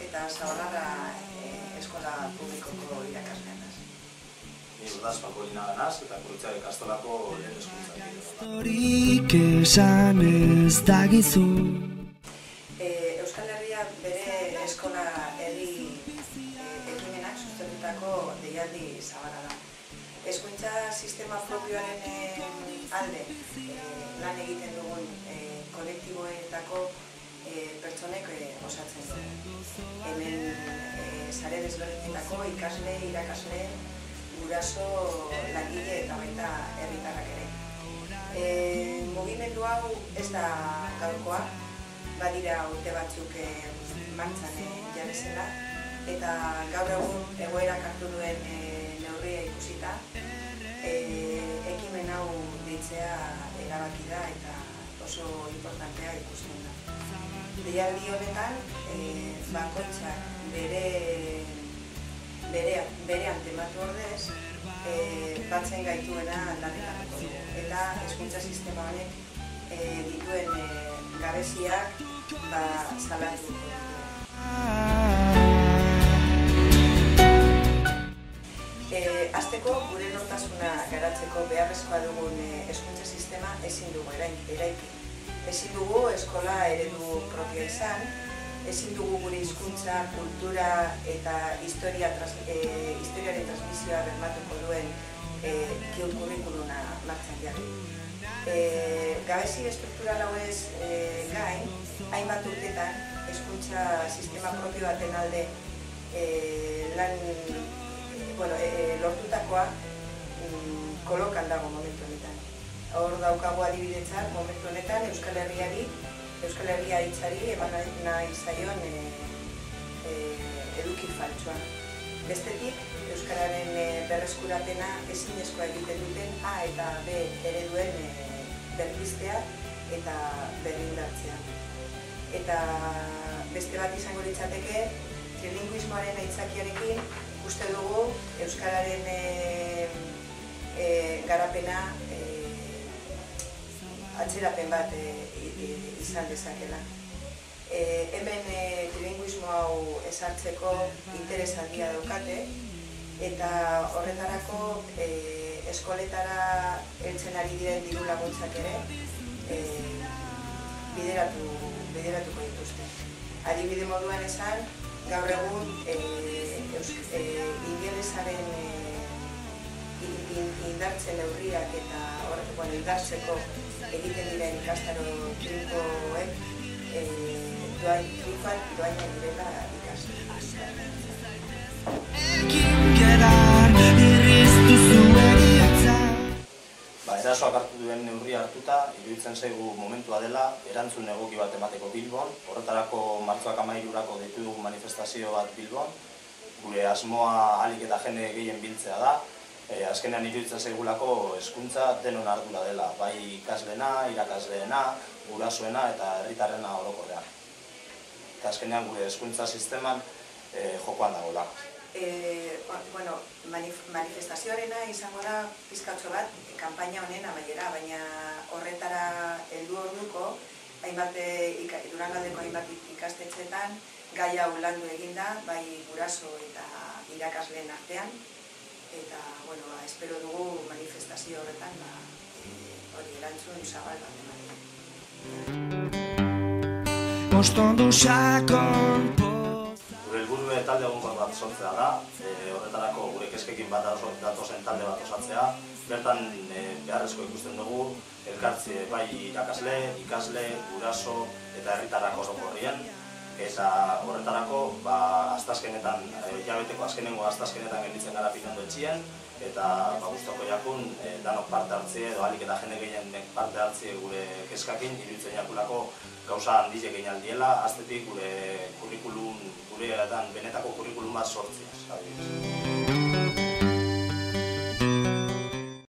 eta Zaballarra eskola publikoko irakaslea naz. Ni Urdaz Pakolina ganaz eta Gurutzaga ikastolako lehen hezkuntza. Historik esan ez dagizu. Euskal Herria bere eskola herri ekimenak sustatutako deialdi zabala da. Hezkuntza sistema propioaren alde lan egiten dugun kolektiboetako pertsonek osatzen dugu. Hemen sare desberdinetako ikasle, irakasle, guraso, langile eta baita herritarrak ere. Mugimendu hau ez da gaurkoa, badira urte batzuk martxan jarri zela, eta gaur egun egoerak hartu duen neurria ikusita, ekimen hau deitzea erabaki da eta oso importantea ikusten da. Deialdi honetan, bakoitzak bere antematu ordez, batzen gaituena aldarrikatuko dugu. Eta hezkuntza sistema honek dituen gabeziak salatuko dugu. Hasteko, gure nortasuna garatzeko beharrezkoa dugun hezkuntza sistema ezin dugu eraiki. Ezin dugu eskola eredu propioa izan, ezin dugu gure hizkuntza, kultura eta historiaren transmisioa bermatuko duen curriculuma martxan jarri. Gabezi estruktural hauez gain, hainbat urtetan hezkuntza sistema propio baten alde lortutakoa kolokan dago momentu honetan. Hor daukagu adibidetzat momentu honetan Euskal Herria hitzari eman nahi zaion eduki faltsua. Bestetik, Euskararen berreskurapena ezinezkoa egiten duten A eta B ereduen berpiztea eta berrindartzea. Eta beste bat izango litzateke, trilingüismoaren aitzakiarekin uste dugu Euskararen garapena atzerapen bat izan dezakela. Hemen trilingüismo hau ezartzeko interes handia daukate eta horretarako eskoletara heltzen ari diren diru laguntzak ere bideratuko dituzte. Adibide moduan esan, gaur egun ingelesaren indartzen neurriak eta indartzeko egiten diren ikastaro trinkoek doainen direla ikasten. Erasoak hartu duen neurria hartuta, iruditzen zaigu momentua dela erantzun egoki bat emateko Bilbon. Horretarako martxoak 13-rako deitu dugu manifestazio bat Bilbon. Gure asmoa ahalik eta jende gehien biltzea da. Azkenean iruditzen zaigulako hezkuntza denon ardura dela, bai ikasleena, irakasleena, gurasoena eta herritarrena orokorrean. Eta azkenean gure hezkuntza sisteman jokoan dagoela. Manifestazioarena izango da pizkatxo bat kanpaina honen amaiera, baina horretara heldu orduko Durangaldeko hainbat ikastetxeetan gai hau landu eginda, bai guraso eta irakasleen artean, eta espero dugu manifestazio horretan hori erantzun zabal bat ematen. Gure helburua talde egonkor bat sortzea da, horretarako gure kezkekin bat datozen talde bat osatzea. Bertan beharrezko ikusten dugu, elkartze bai irakasle, ikasle, guraso eta herritarrak orokorrean. Eta horretarako, astazkenetan, hilabeteko azkenengo astazkenetan gelditzen gara Pineondo etxean, eta gustoko jakun danok parte hartzie edo ahalik eta jende gehienek parte hartzie gure kezkakin, iruditzen jakulako gauza handize egin aldiela, aztetik gure benetako kurrikulum bat sortzea.